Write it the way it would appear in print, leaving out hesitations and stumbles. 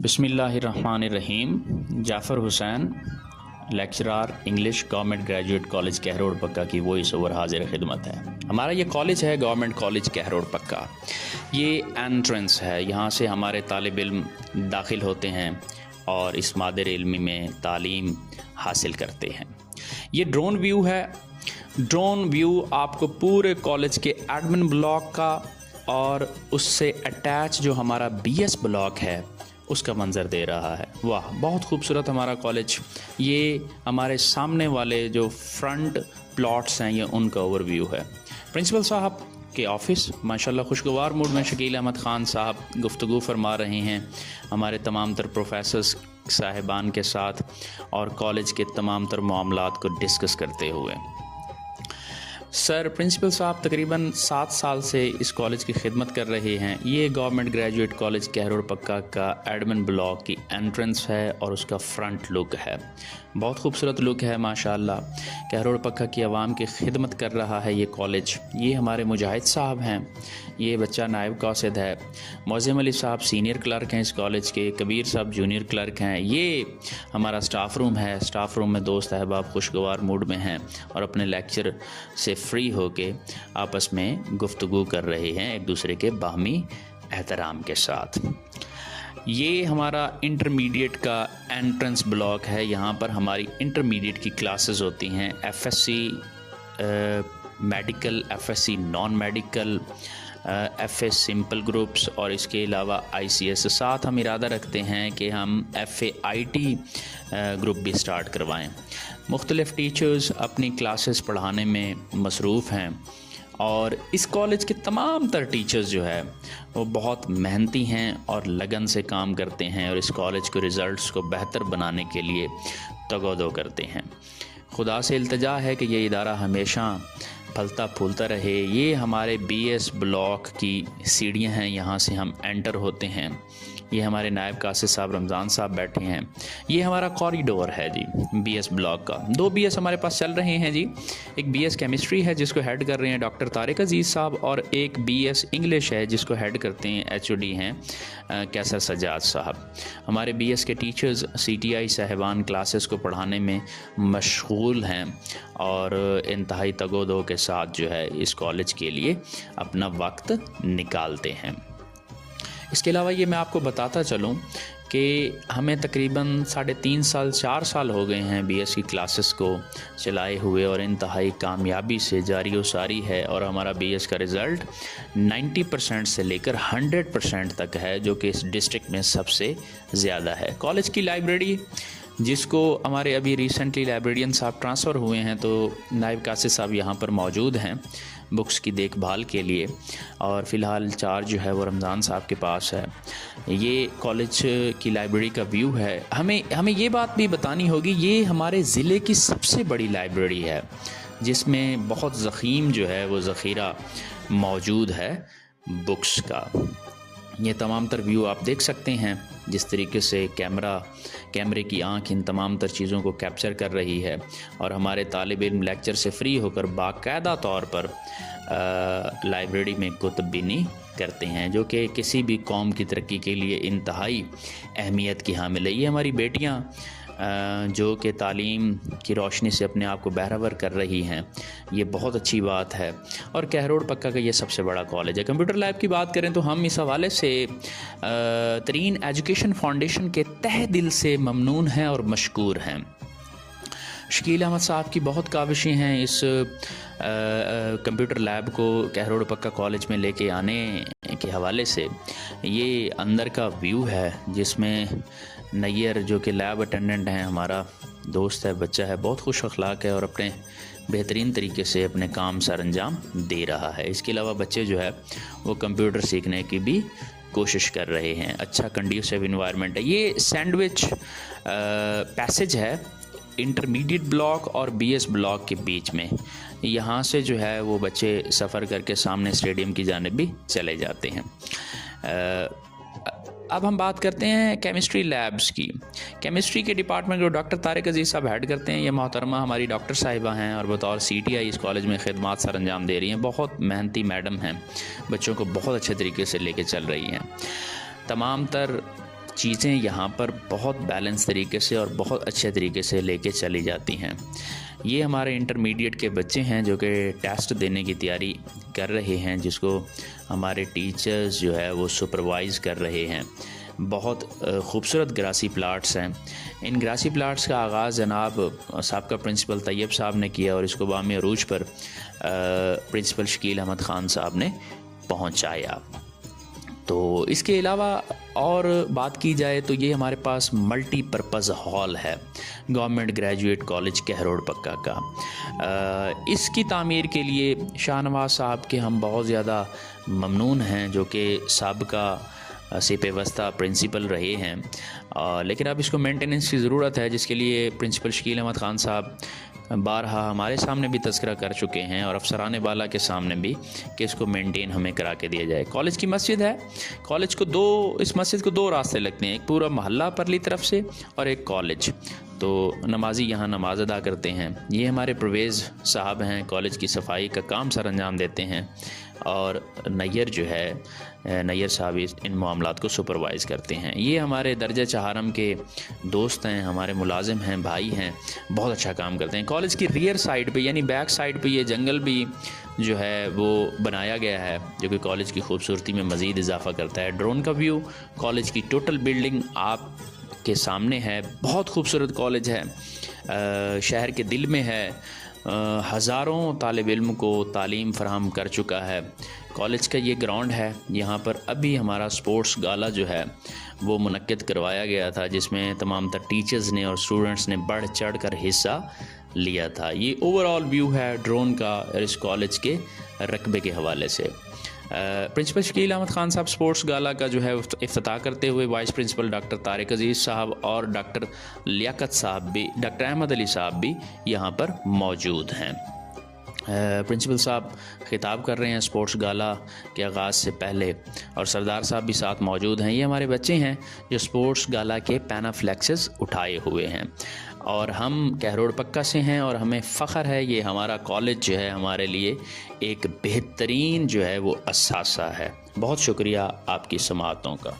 बिस्मिल्लाहिर्रहमानिर्रहीम। Jafar Hussain, lecturer English, government graduate college Kahror Pakka की voice over हाजिर खिदमत है। हमारा ये कॉलेज है गवर्नमेंट कॉलेज कहरोड़ पक्का। ये एंट्रेंस है, यहाँ से हमारे तालिब इल्म दाखिल होते हैं और इस मादर इल्मी में तालीम हासिल करते हैं। ये ड्रोन व्यू है। ड्रोन व्यू आपको पूरे कॉलेज के एडमिन ब्लॉक का और उससे अटैच जो हमारा बीएस ब्लॉक है उसका मंज़र दे रहा है। वाह, बहुत खूबसूरत हमारा कॉलेज। ये हमारे सामने वाले जो फ्रंट प्लॉट्स हैं ये उनका ओवरव्यू है। प्रिंसिपल साहब के ऑफ़िस माशाल्लाह खुशगवार मूड में शकील अहमद ख़ान साहब गुफ्तगू फरमा रहे हैं हमारे तमाम तर प्रोफेसर्स साहिबान के साथ और कॉलेज के तमाम तर मामलात को डिस्कस करते हुए। सर प्रिंसिपल साहब तकरीबन 7 साल से इस कॉलेज की खिदमत कर रहे हैं। ये गवर्नमेंट ग्रेजुएट कॉलेज कहरोड़ पक्का का एडमिन ब्लॉक की एंट्रेंस है और उसका फ्रंट लुक है। बहुत खूबसूरत लुक है माशाल्लाह। कहरोड़ पक्का की आवाम की खिदमत कर रहा है ये कॉलेज। ये हमारे मुजाहिद साहब हैं, ये बच्चा नायब कासिद है, मौज़म अली साहब सीनियर क्लर्क हैं इस कॉलेज के, कबीर साहब जूनियर क्लर्क हैं। ये हमारा स्टाफ़ रूम है। स्टाफ़ रूम में दोस्त अहबाब खुशगवार मूड में हैं और अपने लेक्चर से फ्री होके आपस में गुफ्तगू कर रहे हैं एक दूसरे के बाहमी एहतराम के साथ। ये हमारा इंटरमीडिएट का एंट्रेंस ब्लॉक है। यहाँ पर हमारी इंटरमीडिएट की क्लासेस होती हैं, FSc medical, FSc non medical, FA simple groups और इसके अलावा आईसीएस। साथ हम इरादा रखते हैं कि हम एफए आईटी ग्रुप भी स्टार्ट करवाएं। मुख्तलिफ़ टीचर्स अपनी क्लासेस पढ़ाने में मसरूफ़ हैं और इस कॉलेज के तमाम तर टीचर्स जो है वो बहुत मेहनती हैं और लगन से काम करते हैं और इस कॉलेज के रिज़ल्ट्स को बेहतर बनाने के लिए तगोदो करते हैं। खुदा से इल्तिजा है कि ये इदारा हमेशा फलता फूलता रहे। ये हमारे बीएस ब्लॉक की सीढ़ियाँ हैं, यहाँ से हम एंटर होते हैं। ये हमारे नायब कासिद साहब रमज़ान साहब बैठे हैं। ये हमारा कॉरिडोर है जी बीएस ब्लॉक का। 2 बीएस हमारे पास चल रहे हैं जी। एक बीएस केमिस्ट्री है जिसको हेड कर रहे हैं डॉक्टर तारिक अजीज़ साहब और एक बीएस इंग्लिश है जिसको हेड करते हैं एचओडी हैं कैसर सजाद साहब। हमारे बीएस के टीचर्स सीटीआई साहिबान क्लासेस को पढ़ाने में मशगूल हैं और इंतहाई तगोदो के साथ जो है इस कॉलेज के लिए अपना वक्त निकालते हैं। इसके अलावा ये मैं आपको बताता चलूँ कि हमें तकरीबन 3.5 साल 4 साल हो गए हैं बीएस की क्लासेस को चलाए हुए और इंतहाई कामयाबी से जारी व सारी है और हमारा बीएस का रिज़ल्ट 90% से लेकर 100% तक है, जो कि इस डिस्ट्रिक्ट में सबसे ज़्यादा है। कॉलेज की लाइब्रेरी जिसको हमारे अभी रिसेंटली लाइब्रेरियन साहब ट्रांसफ़र हुए हैं तो नायब कासिद साहब यहाँ पर मौजूद हैं बुक्स की देखभाल के लिए और फ़िलहाल चार्ज जो है वो रमज़ान साहब के पास है। ये कॉलेज की लाइब्रेरी का व्यू है। हमें ये बात भी बतानी होगी, ये हमारे ज़िले की सबसे बड़ी लाइब्रेरी है जिसमें बहुत ज़ख़ीम जो है वो ज़ख़ीरा मौजूद है बुक्स का। ये तमाम तर व्यू आप देख सकते हैं जिस तरीके से कैमरे की आंख इन तमाम तर चीज़ों को कैप्चर कर रही है और हमारे तालिब इल्म लेक्चर से फ्री होकर बाकायदा तौर पर लाइब्रेरी में कुतुबबीनी करते हैं, जो कि किसी भी कौम की तरक्की के लिए इंतहाई अहमियत की हामिल है। ये हमारी बेटियाँ जो कि तालीम की रोशनी से अपने आप को बहरावर कर रही हैं, ये बहुत अच्छी बात है और कहरोड़ पक्का का ये सबसे बड़ा कॉलेज है। कंप्यूटर लैब की बात करें तो हम इस हवाले से तरीन एजुकेशन फाउंडेशन के तहे दिल से ममनून हैं और मशकूर हैं। शकील अहमद साहब की बहुत काविशें हैं इस कंप्यूटर लैब को कहरोड़ पक्का कॉलेज में लेके आने के हवाले से। ये अंदर का व्यू है जिसमें नैयर जो कि लैब अटेंडेंट हैं, हमारा दोस्त है, बच्चा है, बहुत खुश अखलाक है और अपने बेहतरीन तरीके से अपने काम सर अंजाम दे रहा है। इसके अलावा बच्चे जो है वो कंप्यूटर सीखने की भी कोशिश कर रहे हैं। अच्छा कंड्यूसिव इन्वायरमेंट है। ये सैंडविच पैसेज है इंटरमीडिएट ब्लॉक और बीएस ब्लॉक के बीच में। यहाँ से जो है वो बच्चे सफ़र करके सामने स्टेडियम की जानिब भी चले जाते हैं। अब हम बात करते हैं केमिस्ट्री लैब्स की। केमिस्ट्री के डिपार्टमेंट को डॉक्टर तारिक अजीज़ साहब हेड करते हैं। ये मोहतरमा हमारी डॉक्टर साहिबा हैं और बतौर सीटीआई इस कॉलेज में खिदमत सर अंजाम दे रही हैं। बहुत मेहनती मैडम हैं, बच्चों को बहुत अच्छे तरीके से लेके चल रही हैं। तमाम तर चीज़ें यहाँ पर बहुत बैलेंस तरीके से और बहुत अच्छे तरीके से लेके चली जाती हैं। ये हमारे इंटरमीडिएट के बच्चे हैं जो कि टेस्ट देने की तैयारी कर रहे हैं, जिसको हमारे टीचर्स जो है वो सुपरवाइज़ कर रहे हैं। बहुत खूबसूरत ग्रासी प्लाट्स हैं। इन ग्रासी प्लाट्स का आगाज़ जनाब साबका प्रिंसिपल तैयब साहब ने किया और इसको बाम अरूज पर प्रिंसिपल शकील अहमद ख़ान साहब ने पहुंचाया। तो इसके अलावा और बात की जाए तो ये हमारे पास मल्टीपर्पज़ हॉल है गवर्नमेंट ग्रेजुएट कॉलेज कहरोड़ पक्का का। इसकी तामीर के लिए शाहनवाज साहब के हम बहुत ज़्यादा ममनून हैं, जो कि साबका सिपे वस्ता प्रिंसिपल रहे हैं, लेकिन अब इसको मेंटेनेंस की ज़रूरत है, जिसके लिए प्रिंसिपल शकील अहमद ख़ान साहब बारहा हमारे सामने भी तज़किरा कर चुके हैं और अफसरान बाला के सामने भी कि इसको मेंटेन हमें करा के दिया जाए। कॉलेज की मस्जिद है, कॉलेज को इस मस्जिद को 2 रास्ते लगते हैं, एक पूरा मोहल्ला परली तरफ से और एक कॉलेज। तो नमाजी यहाँ नमाज अदा करते हैं। ये हमारे परवेज़ साहब हैं, कॉलेज की सफाई का काम सर अंजाम देते हैं और नैयर जो है नैयर साहब इन मामलात को सुपरवाइज़ करते हैं। ये हमारे दर्जा चहारम के दोस्त हैं, हमारे मुलाजिम हैं, भाई हैं, बहुत अच्छा काम करते हैं। कॉलेज की रियर साइड पे यानी बैक साइड पे ये जंगल भी जो है वो बनाया गया है, जो कि कॉलेज की खूबसूरती में मज़ीद इजाफा करता है। ड्रोन का व्यू कॉलेज की टोटल बिल्डिंग आप के सामने है। बहुत खूबसूरत कॉलेज है, शहर के दिल में है, हज़ारों तालिब इल्म को तालीम फराहम कर चुका है। कॉलेज का ये ग्राउंड है, यहाँ पर अभी हमारा स्पोर्ट्स गाला जो है वो मुनक्किद करवाया गया था, जिसमें तमाम तर टीचर्स ने और स्टूडेंट्स ने बढ़ चढ़ कर हिस्सा लिया था। ये ओवरऑल व्यू है ड्रोन का इस कॉलेज के रकबे के हवाले से। प्रिंसिपल शकील अहमद ख़ान साहब स्पोर्ट्स गाला का जो है इफ्तिताह करते हुए वाइस प्रिंसिपल डॉक्टर तारिक अजीज़ साहब और डॉक्टर लियाकत साहब भी, डॉक्टर अहमद अली साहब भी यहाँ पर मौजूद हैं। प्रिंसिपल साहब खिताब कर रहे हैं स्पोर्ट्स गाला के आगाज़ से पहले और सरदार साहब भी साथ मौजूद हैं। ये हमारे बच्चे हैं जो स्पोर्ट्स गाला के पैनाफ्लेक्सेस उठाए हुए हैं और हम कहरोड़ पक्का से हैं और हमें फ़ख्र है। ये हमारा कॉलेज जो है हमारे लिए एक बेहतरीन जो है वो असासा है। बहुत शुक्रिया आपकी समाअतों का।